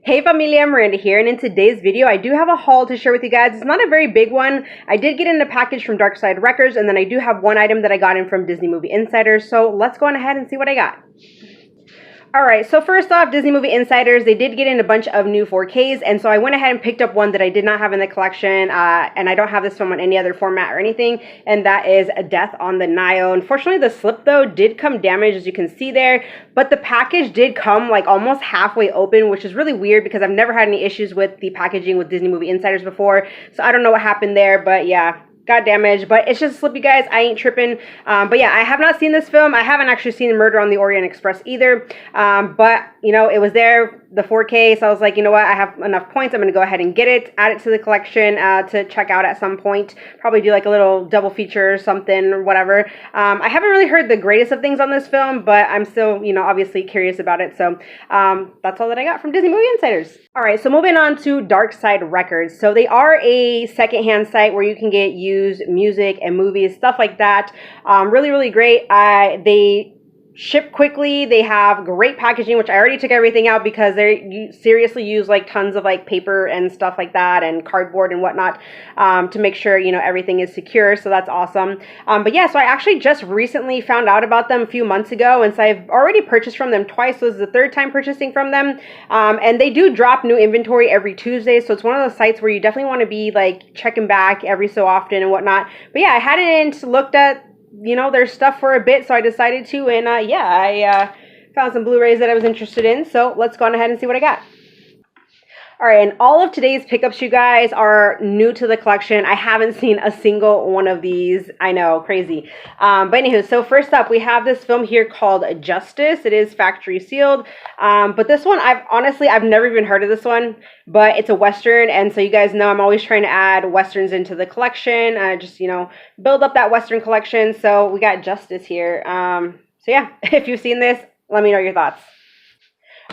Hey familia, Miranda here, and in today's video I do have a haul to share with you guys. It's not a very big one. I did get in a package from Darkside Records, and then I do have one item that I got in from Disney Movie Insiders, so let's go on ahead and see what I got. Alright, so first off, Disney Movie Insiders, they did get in a bunch of new 4Ks, and so I went ahead and picked up one that I did not have in the collection, and I don't have this film on any other format or anything, and that is A Death on the Nile. Unfortunately, the slip, though, did come damaged, as you can see there, but the package did come, like, almost halfway open, which is really weird because I've never had any issues with the packaging with Disney Movie Insiders before, so I don't know what happened there, but yeah. Got damaged, but it's just a slip, you guys. I ain't tripping. But yeah, I have not seen this film. I haven't actually seen Murder on the Orient Express either. But, you know, it was there, the 4K, so I was like, you know what, I have enough points. I'm going to go ahead and get it, add it to the collection to check out at some point. Probably do like a little double feature or something or whatever. I haven't really heard the greatest of things on this film, but I'm still, you know, obviously curious about it. So that's all that I got from Disney Movie Insiders. All right, so moving on to Darkside Records. So they are a secondhand site where you can get used music and movies, stuff like that. Really, really great. They ship quickly. They have great packaging, which I already took everything out because they seriously use like tons of like paper and stuff like that and cardboard and whatnot to make sure, you know, everything is secure. So that's awesome. But yeah, so I actually just recently found out about them a few months ago, and so I've already purchased from them twice. So this is the third time purchasing from them. And they do drop new inventory every Tuesday. So it's one of those sites where you definitely want to be like checking back every so often and whatnot. But yeah, I hadn't looked at, you know, their stuff for a bit, so I decided to, and yeah, I found some Blu-rays that I was interested in, so let's go on ahead and see what I got. Alright, and all of today's pickups, you guys, are new to the collection. I haven't seen a single one of these. I know, crazy. But anywho, so first up, we have this film here called Justice. It is factory sealed. But this one, I've never even heard of this one. But it's a Western, and so you guys know I'm always trying to add Westerns into the collection. Just, you know, build up that Western collection. So we got Justice here. So yeah, if you've seen this, let me know your thoughts.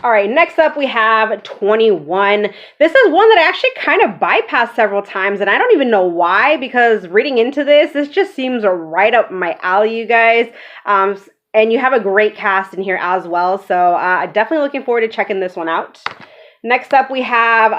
All right, next up we have 21. This is one that I actually kind of bypassed several times, and I don't even know why, because reading into this just seems right up my alley, you guys. And you have a great cast in here as well, so definitely looking forward to checking this one out. Next up, we have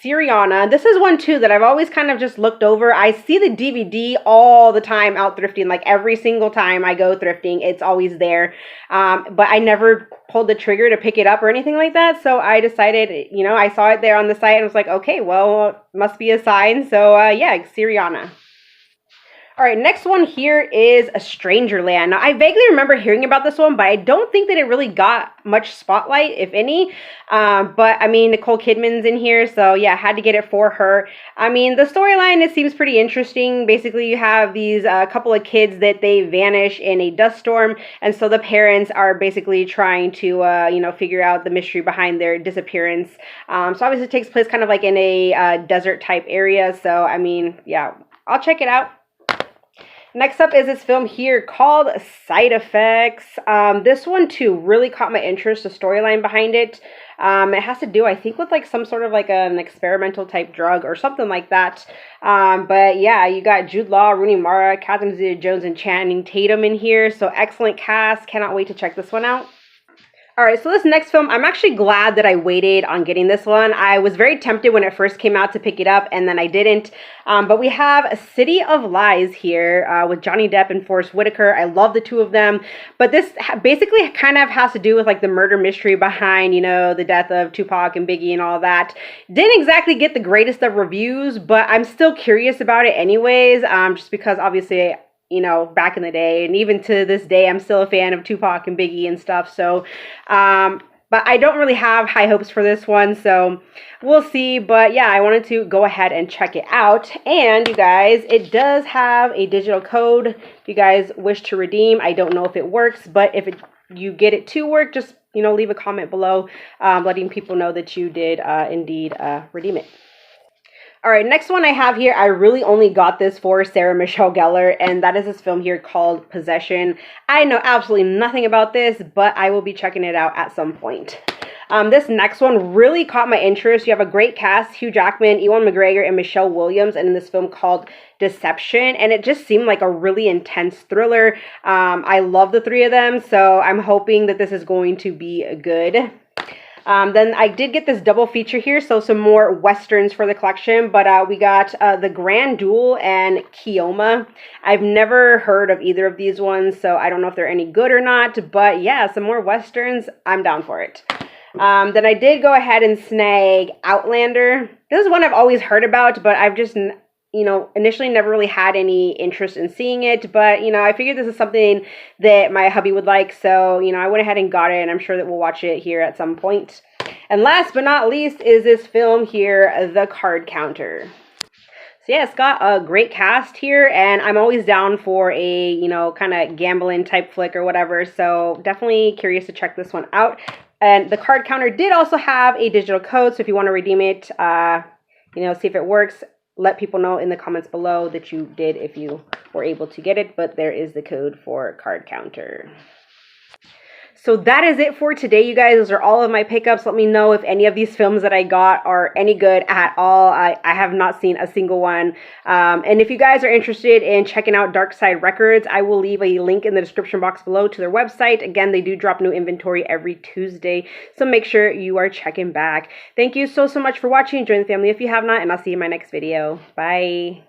Syriana. This is one, too, that I've always kind of just looked over. I see the DVD all the time out thrifting. Like, every single time I go thrifting, it's always there. But I never pulled the trigger to pick it up or anything like that. So I decided, you know, I saw it there on the site and was like, okay, well, must be a sign. So, yeah, Syriana. All right, next one here is a Strangerland. Now, I vaguely remember hearing about this one, but I don't think that it really got much spotlight, if any. But, I mean, Nicole Kidman's in here, so, yeah, I had to get it for her. I mean, the storyline, it seems pretty interesting. Basically, you have these couple of kids that they vanish in a dust storm, and so the parents are basically trying to, you know, figure out the mystery behind their disappearance. So, obviously, it takes place kind of like in a desert-type area, so, I mean, yeah, I'll check it out. Next up is this film here called Side Effects. This one, too, really caught my interest, the storyline behind it. It has to do, I think, with like some sort of like an experimental type drug or something like that. But yeah, you got Jude Law, Rooney Mara, Catherine Zeta-Jones, and Channing Tatum in here. So excellent cast. Cannot wait to check this one out. All right, so this next film, I'm actually glad that I waited on getting this one. I was very tempted when it first came out to pick it up, and then I didn't. But we have A City of Lies here with Johnny Depp and Forest Whitaker. I love the two of them. But this basically kind of has to do with like the murder mystery behind, you know, the death of Tupac and Biggie and all that. Didn't exactly get the greatest of reviews, but I'm still curious about it anyways, just because obviously, you know, back in the day, and even to this day, I'm still a fan of Tupac and Biggie and stuff. So, but I don't really have high hopes for this one, so we'll see. But yeah, I wanted to go ahead and check it out. And you guys, it does have a digital code if you guys wish to redeem. I don't know if it works, but if you get it to work, just, you know, leave a comment below letting people know that you did indeed redeem it. All right, next one I have here, I really only got this for Sarah Michelle Gellar, and that is this film here called Possession. I know absolutely nothing about this, but I will be checking it out at some point. This next one really caught my interest. You have a great cast, Hugh Jackman, Ewan McGregor, and Michelle Williams, and in this film called Deception, and it just seemed like a really intense thriller. I love the three of them, so I'm hoping that this is going to be good. Then I did get this double feature here, so some more westerns for the collection, but we got the Grand Duel and Kioma. I've never heard of either of these ones, so I don't know if they're any good or not, but yeah, some more westerns, I'm down for it. Then I did go ahead and snag Outlander. This is one I've always heard about, but I've just, initially never really had any interest in seeing it, but, I figured this is something that my hubby would like, so, I went ahead and got it, and I'm sure that we'll watch it here at some point. And last but not least is this film here, The Card Counter. So yeah, it's got a great cast here, and I'm always down for a, kind of gambling type flick or whatever, so definitely curious to check this one out. And The Card Counter did also have a digital code, so if you want to redeem it, see if it works, let people know in the comments below that you did if you were able to get it, but there is the code for Card Counter. So that is it for today, you guys. Those are all of my pickups. Let me know if any of these films that I got are any good at all. I have not seen a single one. And if you guys are interested in checking out Darkside Records, I will leave a link in the description box below to their website. Again, they do drop new inventory every Tuesday, so make sure you are checking back. Thank you so much for watching. Join the family if you have not, and I'll see you in my next video. Bye.